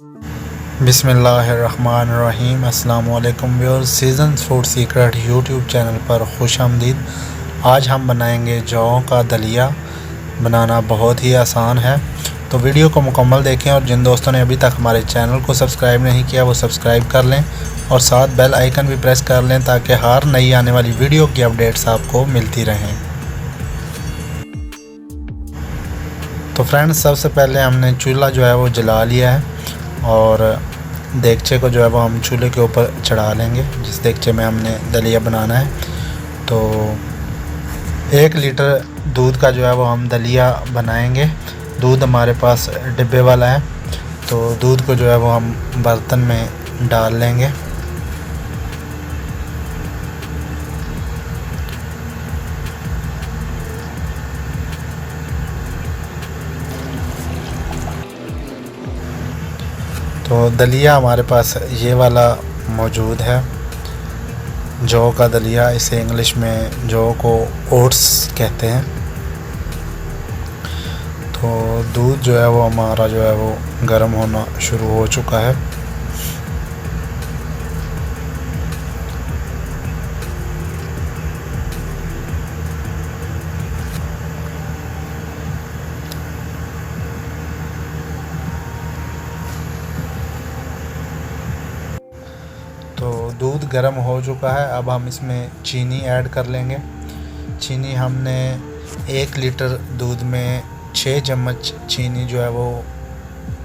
बिस्मिल्लाहिर्रहमानिर्रहीम। अस्सलाम वालेकुम viewers, seasons food secret YouTube channel पर खुश आमदीद। आज हम बनाएंगे जौ का दलिया। बनाना बहुत ही आसान है, तो वीडियो को मुकम्मल देखें और जिन दोस्तों ने अभी तक हमारे चैनल को सब्सक्राइब नहीं किया वो सब्सक्राइब कर लें और साथ बेल आइकन भी प्रेस कर लें ताकि हर नई आने वाली वीडियो की अपडेट्स आपको मिलती रहें। तो फ्रेंड्स, सबसे पहले हमने चूल्हा जो है वो जला लिया है और देगचे को जो है वो हम चूल्हे के ऊपर चढ़ा लेंगे। जिस देगचे में हमने दलिया बनाना है, तो 1 लीटर दूध का जो है वो हम दलिया बनाएंगे। दूध हमारे पास डिब्बे वाला है, तो दूध को जो है वो हम बर्तन में डाल लेंगे। तो दलिया हमारे पास ये वाला मौजूद है, जौ का दलिया। इसे इंग्लिश में जौ को ओट्स कहते हैं। तो दूध जो है वो हमारा जो है वो गर्म होना शुरू हो चुका है। तो दूध गर्म हो चुका है, अब हम इसमें चीनी ऐड कर लेंगे। चीनी हमने 1 लीटर दूध में 6 चम्मच चीनी जो है वो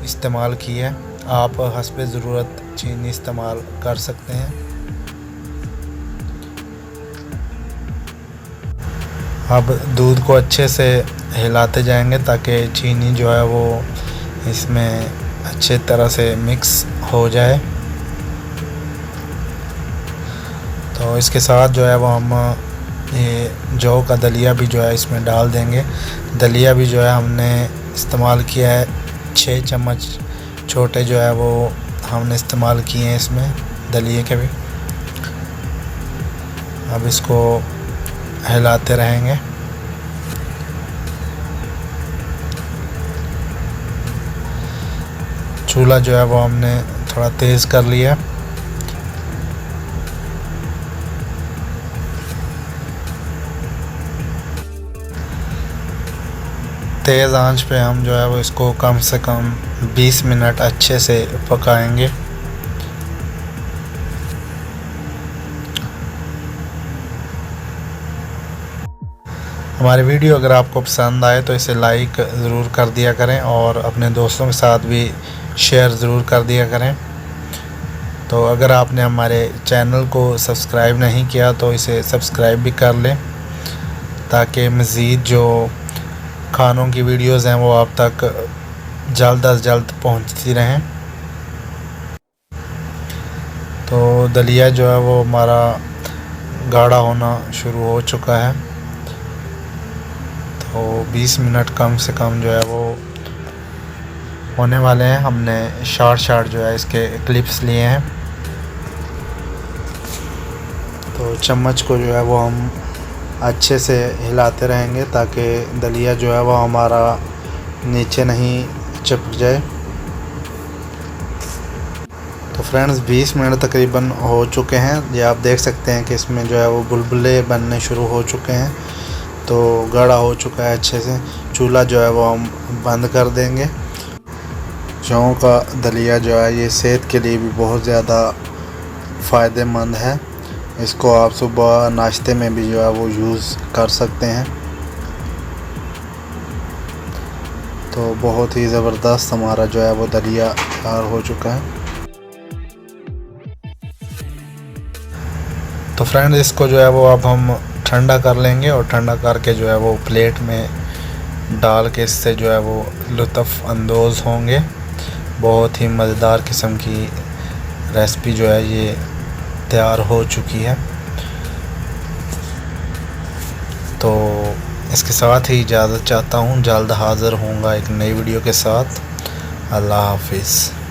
इस्तेमाल की है। आप हस्बे ज़रूरत चीनी इस्तेमाल कर सकते हैं। अब दूध को अच्छे से हिलाते जाएंगे ताकि चीनी जो है वो इसमें अच्छे तरह से मिक्स हो जाए। तो इसके साथ जो है वो हम ये जौ का दलिया भी जो है इसमें डाल देंगे। दलिया भी जो है हमने इस्तेमाल किया है 6 चम्मच छोटे जो है वो हमने इस्तेमाल किए हैं इसमें दलिए के भी। अब इसको हिलाते रहेंगे। चूल्हा जो है वो हमने थोड़ा तेज़ कर लिया। तेज़ आंच पे हम जो है वो इसको कम से कम 20 मिनट अच्छे से पकाएंगे। हमारी वीडियो अगर आपको पसंद आए तो इसे लाइक ज़रूर कर दिया करें और अपने दोस्तों के साथ भी शेयर ज़रूर कर दिया करें। तो अगर आपने हमारे चैनल को सब्सक्राइब नहीं किया तो इसे सब्सक्राइब भी कर लें ताकि मज़ीद जो खानों की वीडियोस हैं वो आप तक जल्द अज जल्द पहुंचती रहें। तो दलिया जो है वो हमारा गाढ़ा होना शुरू हो चुका है। तो 20 मिनट कम से कम जो है वो होने वाले हैं। हमने शॉर्ट जो है इसके क्लिप्स लिए हैं। तो चम्मच को जो है वो हम अच्छे से हिलाते रहेंगे ताकि दलिया जो है वो हमारा नीचे नहीं चिपक जाए। तो फ्रेंड्स, 20 मिनट तकरीबन हो चुके हैं। ये आप देख सकते हैं कि इसमें जो है वो बुलबुले बनने शुरू हो चुके हैं। तो गाढ़ा हो चुका है अच्छे से। चूल्हा जो है वो हम बंद कर देंगे। जौ का दलिया जो है ये सेहत के लिए भी बहुत ज़्यादा फ़ायदेमंद है। इसको आप सुबह नाश्ते में भी जो है वो यूज़ कर सकते हैं। तो बहुत ही ज़बरदस्त हमारा जो है वो दलिया तैयार हो चुका है। तो फ्रेंड्स, इसको जो है वो अब हम ठंडा कर लेंगे और ठंडा करके जो है वो प्लेट में डाल के इससे जो है वो लुत्फ़ अंदोज़ होंगे। बहुत ही मज़ेदार किस्म की रेसिपी जो है ये तैयार हो चुकी है। तो इसके साथ ही इजाज़त चाहता हूँ। जल्द हाज़िर होऊंगा एक नई वीडियो के साथ। अल्लाह हाफिज़।